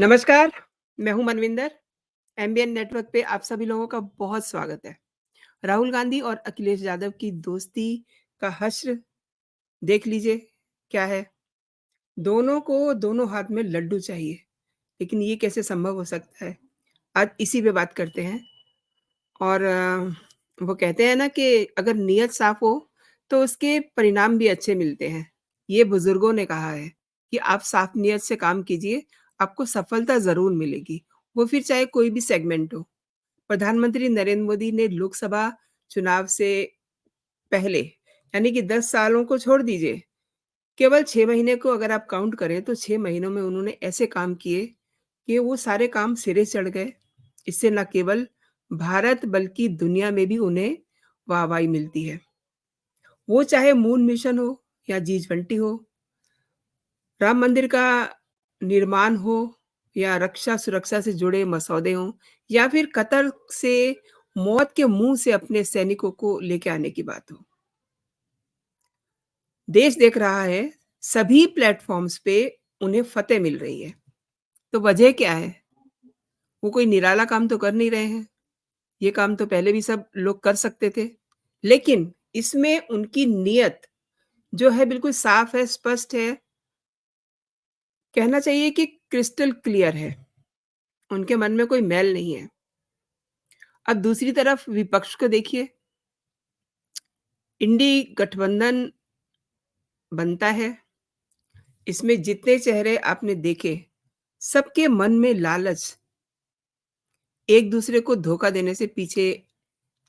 नमस्कार, मैं हूँ मनविंदर। एमबीएन नेटवर्क पे आप सभी लोगों का बहुत स्वागत है। राहुल गांधी और अखिलेश यादव की दोस्ती का हश्र देख लीजिए क्या है। दोनों को दोनों हाथ में लड्डू चाहिए, लेकिन ये कैसे संभव हो सकता है? आज इसी पे बात करते हैं। और वो कहते हैं ना कि अगर नीयत साफ हो, तो उसके परिणाम भी अच्छे मिलते हैं। ये बुजुर्गों ने कहा है कि आप साफ नीयत से काम कीजिए, आपको सफलता ज़रूर मिलेगी, वो फिर चाहे कोई भी सेगमेंट हो। प्रधानमंत्री नरेंद्र मोदी ने लोकसभा चुनाव से पहले, यानी कि 10 सालों को छोड़ दीजिए, केवल 6 महीने को अगर आप काउंट करें, तो 6 महीनों में उन्होंने ऐसे काम किए कि वो सारे काम सिरे चढ़ गए। इससे न केवल भारत बल्कि दुनिया में भी उन्हें वाहवाही मिलती है। वो चाहे मून मिशन हो या जी20 हो, राम मंदिर का निर्माण हो या रक्षा सुरक्षा से जुड़े मसौदे हों या फिर कतर से मौत के मुँह से अपने सैनिकों को लेके आने की बात हो। देश देख रहा है, सभी प्लेटफ़ॉर्म्स पे उन्हें फ़तह मिल रही है। तो वजह क्या है? वो कोई निराला काम तो कर नहीं रहे हैं। ये काम तो पहले भी सब लोग कर सकते थे। लेकिन इसमें उनकी नीयत जो है बिल्कुल साफ़ है, स्पष्ट है, कहना चाहिए कि क्रिस्टल क्लियर है। उनके मन में कोई मैल नहीं है। अब दूसरी तरफ विपक्ष को देखिए, इंडी गठबंधन बनता है, इसमें जितने चेहरे आपने देखे, सबके मन में लालच, एक-दूसरे को धोखा देने से पीछे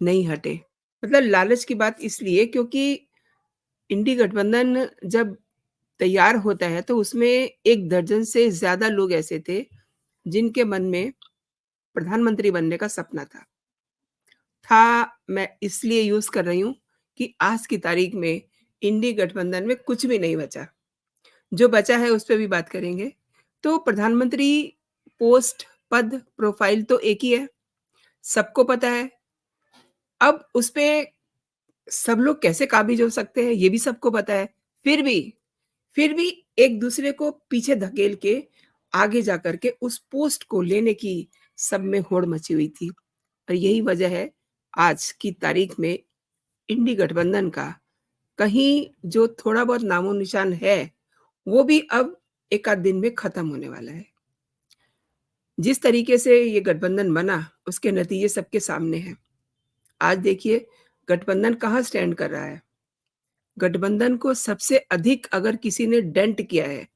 नहीं हटे। मतलब लालच की बात इसलिए क्योंकि इंडी गठबंधन जब तैयार होता है, तो उसमें 1 दर्जन से ज़्यादा लोग ऐसे थे, जिनके मन में प्रधानमंत्री बनने का सपना था। मैं इसलिए यूज़ कर रही हूँ कि आज की तारीख में इंडी गठबंधन में कुछ भी नहीं बचा। जो बचा है उस पे भी बात करेंगे। तो प्रधानमंत्री पोस्ट, पद, प्रोफ़ाइल तो एक ही है, सबको पता है। अब उसपे सब लोग कैसे काबिज़ हो सकते हैं, ये भी सबको पता है। फिर भी फिर भी एक-दूसरे को पीछे धकेल के आगे जाकर के उस पोस्ट को लेने की सब में होड़ मची हुई थी। और यही वजह है आज की तारीख में इंडी गठबंधन का कहीं जो थोड़ा बहुत नामो-निशान है, वो भी अब एक आध दिन में खत्म होने वाला है। जिस तरीके से ये गठबंधन बना, उसके नतीजे सबके सामने हैं। आज देखिए गठबंधन कहाँ स्टैंड कर रहा है। गठबंधन को सबसे अधिक अगर किसी ने डेंट किया है,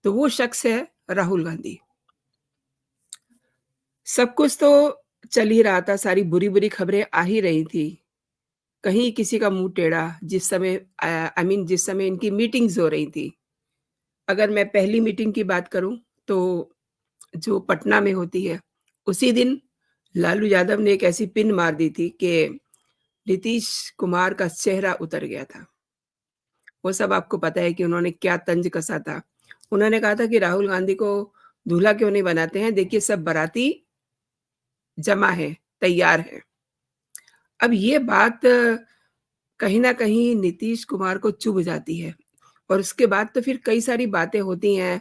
तो वो शख्स है राहुल गांधी। सब कुछ तो चल ही रहा था, सारी बुरी-बुरी खबरें आ ही रही थी। कहीं किसी का मुँह टेढ़ा जिस समय आई मीन जिस समय इनकी मीटिंग्स हो रही थी। अगर मैं पहली मीटिंग की बात करूँ, तो जो पटना में होती है, उसी दिन लालू यादव ने एक ऐसी पिन मार दी थी कि नीतीश कुमार का चेहरा उतर गया था। वो सब आपको पता है कि उन्होंने क्या तंज कसा था। उन्होंने कहा था कि राहुल गांधी को दूल्हा क्यों नहीं बनाते हैं, देखिए सब बाराती जमा हैं, तैयार हैं। अब ये बात कहीं न कहीं नीतीश कुमार को चुभ जाती है और उसके बाद तो फिर कई सारी बातें होती हैं।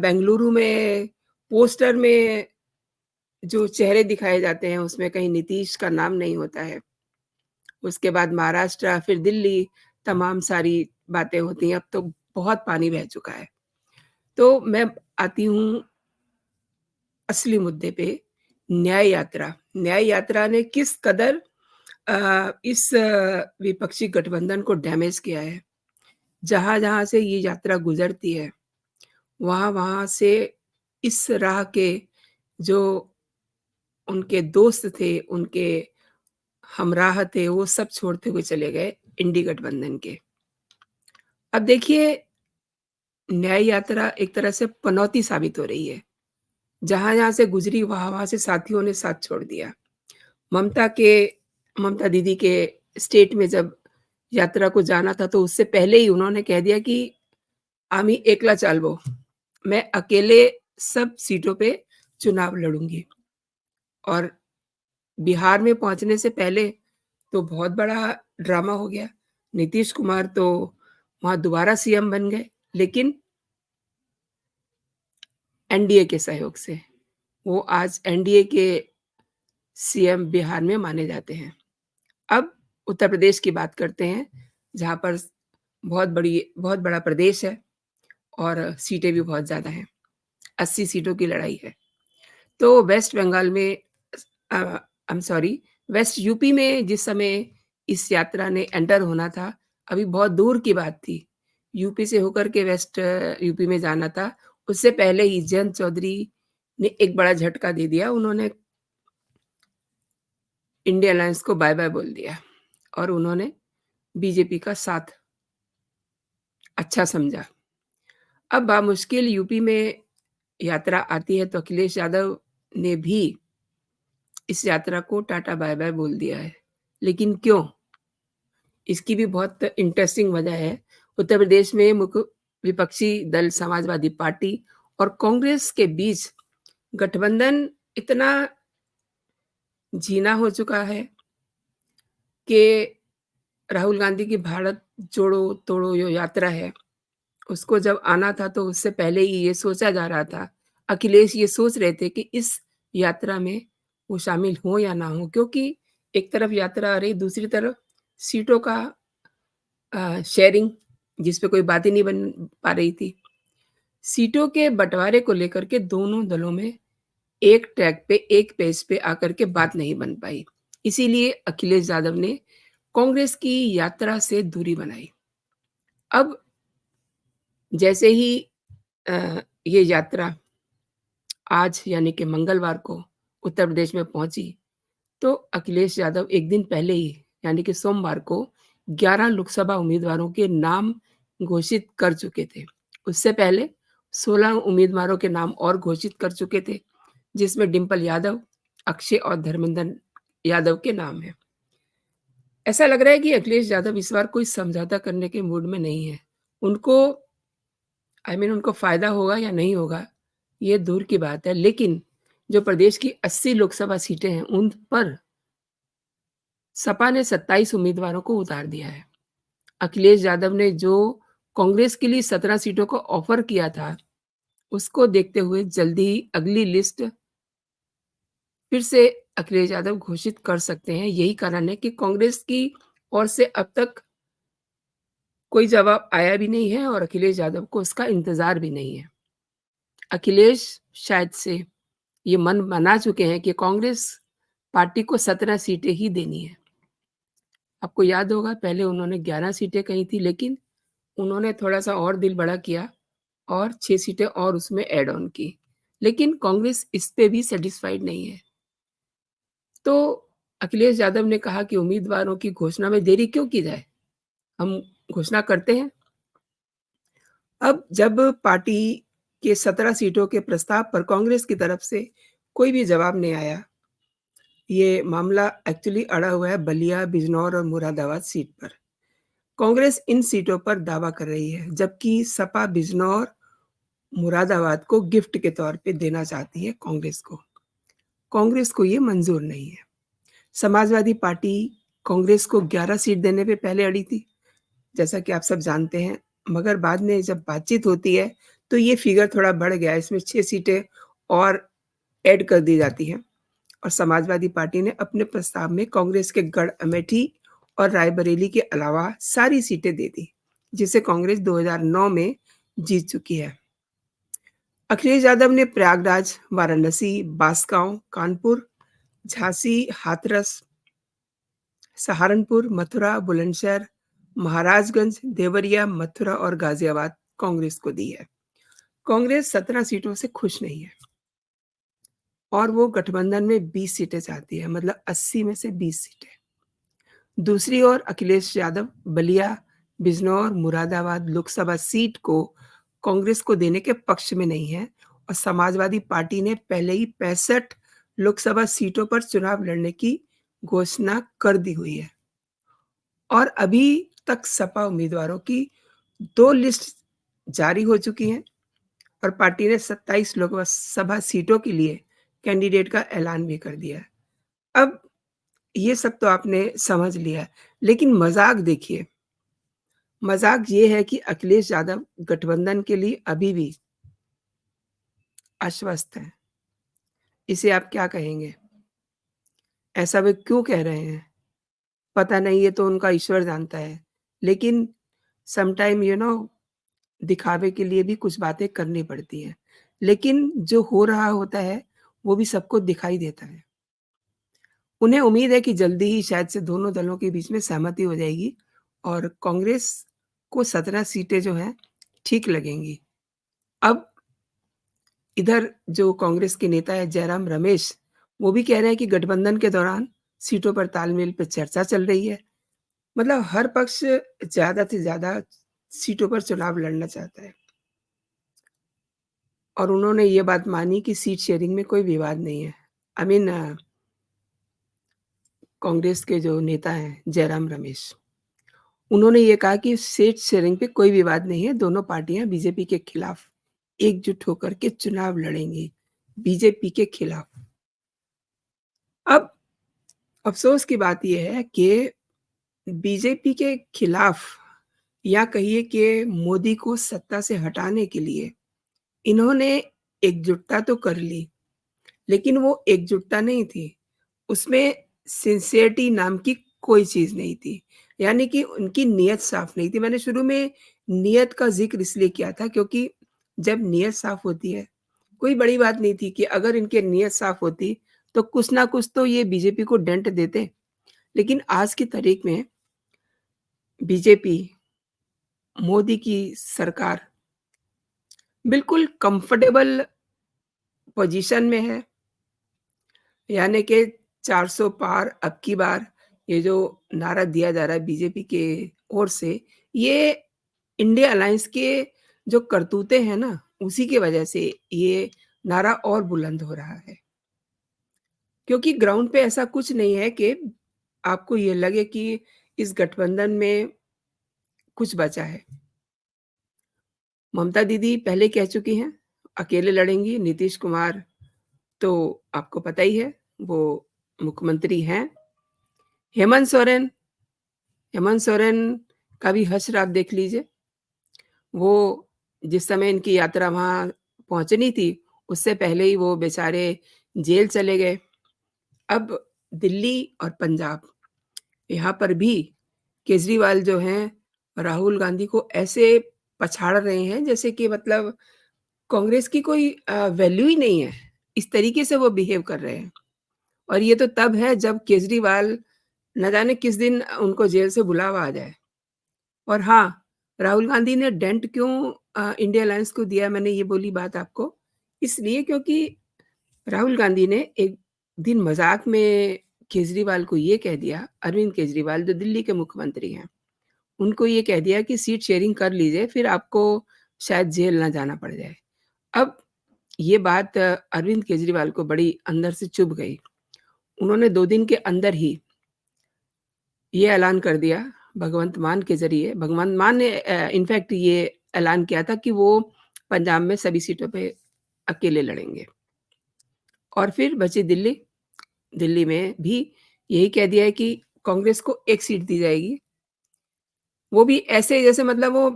बेंगलुरु में पोस्टर में जो चेहरे दिखाए जाते हैं, उसमें कहीं नीतीश का नाम नहीं होता है। उसके बाद महाराष्ट्र, फिर दिल्ली, तमाम सारी बातें होती हैं। अब तो बहुत पानी बह चुका है। तो मैं आती हूँ असली मुद्दे पे, न्याय यात्रा। न्याय यात्रा ने किस कदर इस विपक्षी गठबंधन को डैमेज किया है। जहाँ-जहाँ से ये यात्रा गुज़रती है, वहाँ-वहाँ से इस राह के जो उनके दोस्त थे, उनके हमराह थे, वो सब छोड़ते हुए चले गए इंडी गठबंधन के। अब देखिए, न्याय यात्रा एक तरह से पनौती साबित हो रही है। जहाँ-जहाँ से गुज़री, वहाँ-वहाँ से साथियों ने साथ छोड़ दिया। ममता के ममता दीदी के स्टेट में जब यात्रा को जाना था, तो उससे पहले ही उन्होंने कह दिया कि आमी एकला चालबो, मैं अकेले सब सीटों पे चुनाव लड़ूँगी। और बिहार में पहुँचने से पहले तो बहुत बड़ा ड्रामा हो गया। नीतीश कुमार तो वहाँ दोबारा सीएम बन गए, लेकिन एनडीए के सहयोग से। वो आज एनडीए के सीएम बिहार में माने जाते हैं। अब उत्तर प्रदेश की बात करते हैं, जहाँ पर बहुत बड़ा प्रदेश है और सीटें भी बहुत ज़्यादा हैं। 80 सीटों की लड़ाई है। तो वेस्ट बंगाल में अ, I am sorry west UP में जिस समय इस यात्रा ने एंटर होना था, अभी बहुत दूर की बात थी। यूपी से होकर के वेस्ट यूपी में जाना था। उससे पहले ही जयंत चौधरी ने एक बड़ा झटका दे दिया। उन्होंने इंडिया अलायंस को बाय-बाय बोल दिया और उन्होंने बीजेपी का साथ अच्छा समझा। अब बामुश्किल यूपी में यात्रा आती है तो अखिलेश यादव ने भी इस यात्रा को टाटा बाय-बाय बोल दिया है। लेकिन क्यों? इसकी भी बहुत इंटरेस्टिंग वजह है। उत्तर प्रदेश में मुख्य विपक्षी दल समाजवादी पार्टी और कांग्रेस के बीच गठबंधन इतना जीना हो चुका है कि राहुल गांधी की भारत जोड़ो तोड़ो जो यात्रा है, उसको जब आना था तो उससे पहले ही ये सोचा जा रहा था। अखिलेश ये सोच रहे थे कि इस यात्रा में वो शामिल हों या ना हों क्योंकि एक तरफ यात्रा आ रही, दूसरी तरफ सीटों का शेयरिंग जिस पे कोई बात ही नहीं बन पा रही थी। सीटों के बँटवारे को लेकर के दोनों दलों में एक ट्रैक पे, एक पेज पे आकर के बात नहीं बन पाई। इसीलिए अखिलेश यादव ने कांग्रेस की यात्रा से दूरी बनाई। अब जैसे ही ये यात्रा आज यानी कि मंगलवार को उत्तर प्रदेश में पहुँची, तो अखिलेश यादव 1 दिन पहले ही यानी कि सोमवार को 11 लोकसभा उम्मीदवारों के नाम घोषित कर चुके थे। उससे पहले 16 उम्मीदवारों के नाम और घोषित कर चुके थे, जिसमें डिंपल यादव, अक्षय और धर्मेंद्र यादव के नाम हैं। ऐसा लग रहा है कि अखिलेश यादव इस बार कोई समझौता करने के मूड में नहीं है। उनको उनको फ़ायदा होगा या नहीं होगा, ये दूर की बात है, लेकिन जो प्रदेश की 80 लोकसभा सीटें हैं, उन पर सपा ने 27 उम्मीदवारों को उतार दिया है। अखिलेश यादव ने जो कांग्रेस के लिए 17 सीटों का ऑफ़र किया था, उसको देखते हुए जल्दी ही अगली लिस्ट फिर से अखिलेश यादव घोषित कर सकते हैं। यही कारण है कि कांग्रेस की ओर से अब तक कोई जवाब आया भी नहीं है और अखिलेश यादव को उसका इंतज़ार भी नहीं है। अखिलेश शायद से ये मन बना चुके हैं कि कांग्रेस पार्टी को 17 सीटें ही देनी है। आपको याद होगा पहले उन्होंने 11 सीटें कही थी लेकिन उन्होंने थोड़ा-सा और दिल बड़ा किया और 6 सीटें और उसमें ऐड ऑन की। लेकिन कांग्रेस इस पे भी सैटिस्फाइड नहीं है। तो अखिलेश यादव ने कहा कि उम्मीदवारों की घोषणा में देरी क्यों की जाए? हम घोषणा करते हैं। अब जब पार्टी के 17 सीटों के प्रस्ताव पर कांग्रेस की तरफ से कोई भी जवाब नहीं आया, ये मामला एक्चुअली अड़ा हुआ है बलिया, बिजनौर और मुरादाबाद सीट पर। कांग्रेस इन सीटों पर दावा कर रही है, जबकि सपा बिजनौर, मुरादाबाद को गिफ्ट के तौर पे देना चाहती है कांग्रेस को। कांग्रेस को ये मंज़ूर नहीं है। समाजवादी पार्टी कांग्रेस को 11 सीट देने पे पहले अड़ी थी, जैसा कि आप सब जानते हैं, मगर बाद में जब बातचीत होती है, तो ये फिगर थोड़ा बढ़ गया है, इसमें 6 सीटें और ऐड कर दी जाती हैं और समाजवादी पार्टी ने अपने प्रस्ताव में कांग्रेस के गढ़ अमेठी और रायबरेली के अलावा सारी सीटें दे दी, जिसे कांग्रेस 2009 में जीत चुकी है। अखिलेश यादव ने प्रयागराज, वाराणसी, बांसगांव, कानपुर, झांसी, हाथरस, सहारनपुर, मथुरा, बुलंदशहर, महाराजगंज, देवरिया, मथुरा और गाजियाबाद कांग्रेस को दी है। कांग्रेस 17 सीटों से खुश नहीं है और वो गठबंधन में 20 सीटें चाहती है, मतलब 80 में से 20 सीटें। दूसरी ओर अखिलेश यादव बलिया, बिजनौर, मुरादाबाद लोकसभा सीट को कांग्रेस को देने के पक्ष में नहीं है और समाजवादी पार्टी ने पहले ही 65 लोकसभा सीटों पर चुनाव लड़ने की घोषणा कर दी हुई है और अभी तक सपा उम्मीदवारों की 2 लिस्ट जारी हो चुकी हैं और पार्टी ने 27 लोकसभा सीटों के लिए कैंडिडेट का ऐलान भी कर दिया है। अब ये सब तो आपने समझ लिया, लेकिन मज़ाक देखिए, मज़ाक ये है कि अखिलेश यादव गठबंधन के लिए अभी भी आश्वस्त हैं। इसे आप क्या कहेंगे? ऐसा वे क्यों कह रहे हैं? पता नहीं, ये तो उनका ईश्वर जानता है। लेकिन समटाइम दिखावे के लिए भी कुछ बातें करनी पड़ती हैं। लेकिन जो हो रहा होता है, वो भी सबको दिखाई देता है। उन्हें उम्मीद है कि जल्दी ही शायद से दोनों दलों के बीच में सहमति हो जाएगी और कांग्रेस को 17 सीटें जो हैं, ठीक लगेंगी। अब इधर जो कांग्रेस के नेता हैं जयराम रमेश, वो भी कह रहे हैं कि गठबंधन के दौरान सीटों पर तालमेल पे चर्चा चल रही है। मतलब हर पक्ष ज़्यादा से ज़्यादा सीटों पर चुनाव लड़ना चाहता है और उन्होंने ये बात मानी कि सीट शेयरिंग में कोई विवाद नहीं है। आई मीन कांग्रेस के जो नेता हैं जयराम रमेश, उन्होंने ये कहा कि सीट शेयरिंग पे कोई विवाद नहीं है, दोनों पार्टियाँ बीजेपी के खिलाफ एकजुट होकर के चुनाव लड़ेंगी, बीजेपी के खिलाफ। अब अफ़सोस की बात ये है कि बीजेपी के खिलाफ या कहिए कि मोदी को सत्ता से हटाने के लिए इन्होंने एकजुटता तो कर ली, लेकिन वो एकजुटता नहीं थी, उसमें सिंसियरिटी नाम की कोई चीज़ नहीं थी। यानी कि उनकी नीयत साफ़ नहीं थी। मैंने शुरू में नीयत का ज़िक्र इसलिए किया था क्योंकि जब नीयत साफ़ होती है, कोई बड़ी बात नहीं थी कि अगर इनकी नीयत साफ़ होती, तो कुछ ना कुछ तो ये बीजेपी को डेंट देते। लेकिन आज की तारीख में बीजेपी, मोदी की सरकार बिल्कुल कंफर्टेबल पोज़ीशन में है, यानी कि 400 पार अब की बार, ये जो नारा दिया जा रहा है बीजेपी के ओर से, ये इंडिया अलायंस के जो करतूतें हैं ना, उसी की वजह से ये नारा और बुलंद हो रहा है। क्योंकि ग्राउंड पे ऐसा कुछ नहीं है कि आपको ये लगे कि इस गठबंधन में कुछ बचा है। ममता दीदी पहले कह चुकी हैं, अकेले लड़ेंगी, नीतीश कुमार तो आपको पता ही है, वो मुख्यमंत्री हैं। हेमंत सोरेन हेमंत सोरेन का भी हश्र आप देख लीजिए। वो जिस समय इनकी यात्रा वहाँ पहुँचनी थी, उससे पहले ही वो बेचारे जेल चले गए। अब दिल्ली और पंजाब, यहाँ पर भी केजरीवाल जो हैं, राहुल गांधी को ऐसे पछाड़ रहे हैं जैसे कि मतलब कांग्रेस की कोई वैल्यू ही नहीं है। इस तरीके से वो बिहेव कर रहे हैं और ये तो तब है जब केजरीवाल न जाने किस दिन उनको जेल से बुलावा आ जाए। और हाँ, राहुल गांधी ने डेंट क्यों इंडिया अलायंस को दिया, मैंने ये बोली बात आपको, इसलिए क्योंकि राहुल गांधी ने एक दिन मज़ाक में केजरीवाल को ये कह दिया, अरविंद केजरीवाल जो दिल्ली के मुख्यमंत्री हैं, उनको ये कह दिया कि सीट शेयरिंग कर लीजिए, फिर आपको शायद जेल ना जाना पड़ जाए। अब ये बात अरविंद केजरीवाल को बड़ी अंदर से चुभ गई। उन्होंने 2 दिन के अंदर ही ये ऐलान कर दिया भगवंत मान के ज़रिए, भगवंत मान ने इनफैक्ट ये ऐलान किया था कि वो पंजाब में सभी सीटों पे अकेले लड़ेंगे। और फिर बची दिल्ली, दिल्ली में भी यही कह दिया है कि कांग्रेस को 1 सीट दी जाएगी। वो भी ऐसे जैसे मतलब वो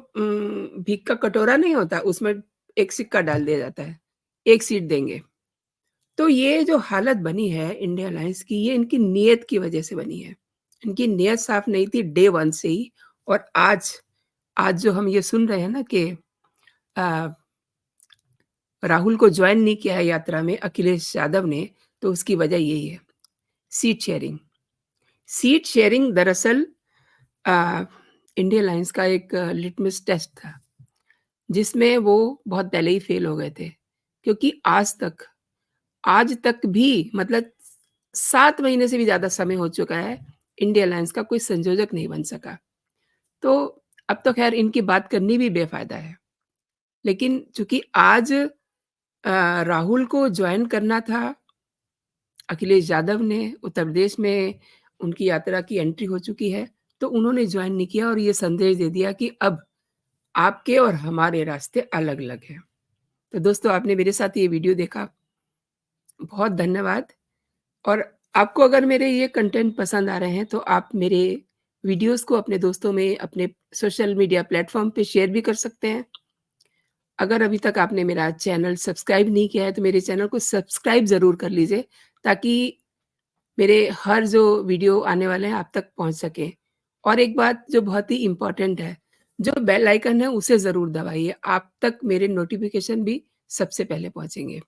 भीख का कटोरा नहीं होता, उसमें 1 सिक्का डाल दिया जाता है, 1 सीट देंगे। तो ये जो हालत बनी है इंडिया अलायंस की, ये इनकी नीयत की वजह से बनी है। इनकी नीयत साफ़ नहीं थी डे 1 से ही और आज आज जो हम ये सुन रहे हैं ना कि अ, राहुल को जॉइन नहीं किया है यात्रा में अखिलेश यादव ने, तो उसकी वजह यही है, सीट शेयरिंग। सीट शेयरिंग दरअसल अ, इंडिया अलायंस का एक लिटमस टेस्ट था, जिसमें वो बहुत पहले ही फेल हो गए थे। क्योंकि आज तक भी मतलब 7 महीने से भी ज़्यादा समय हो चुका है, इंडिया अलायंस का कोई संयोजक नहीं बन सका। तो अब तो ख़ैर इनकी बात करनी भी बेफ़ायदा है। लेकिन चूँकि आज राहुल को जॉइन करना था, अखिलेश यादव ने उत्तर प्रदेश में उनकी यात्रा की एंट्री हो चुकी है, तो उन्होंने जॉइन नहीं किया और ये संदेश दे दिया कि अब आपके और हमारे रास्ते अलग-अलग हैं। तो दोस्तों आपने मेरे साथ ये वीडियो देखा, बहुत धन्यवाद और आपको अगर मेरे ये कंटेंट पसंद आ रहे हैं, तो आप मेरे वीडियोज़ को अपने दोस्तों में, अपने सोशल मीडिया प्लेटफ़ॉर्म पे शेयर भी कर सकते हैं। अगर अभी तक आपने मेरा चैनल सब्सक्राइब नहीं किया है, तो मेरे चैनल को सब्सक्राइब ज़रूर कर लीजिए, ताकि मेरे हर जो वीडियो आने वाले हैं आप तक पहुँच सकें। और एक बात जो बहुत ही इम्पोर्टेंट है, जो बेल आइकन है उसे ज़रूर दबाइए, आप तक मेरे नोटिफ़िकेशन भी सबसे पहले पहुँचेंगे।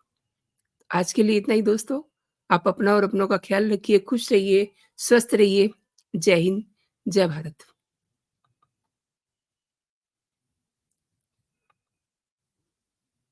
आज के लिए इतना ही दोस्तों, आप अपना और अपनों का ख़्याल रखिए, खुश रहिए, स्वस्थ रहिए। जय हिंद, जय भारत।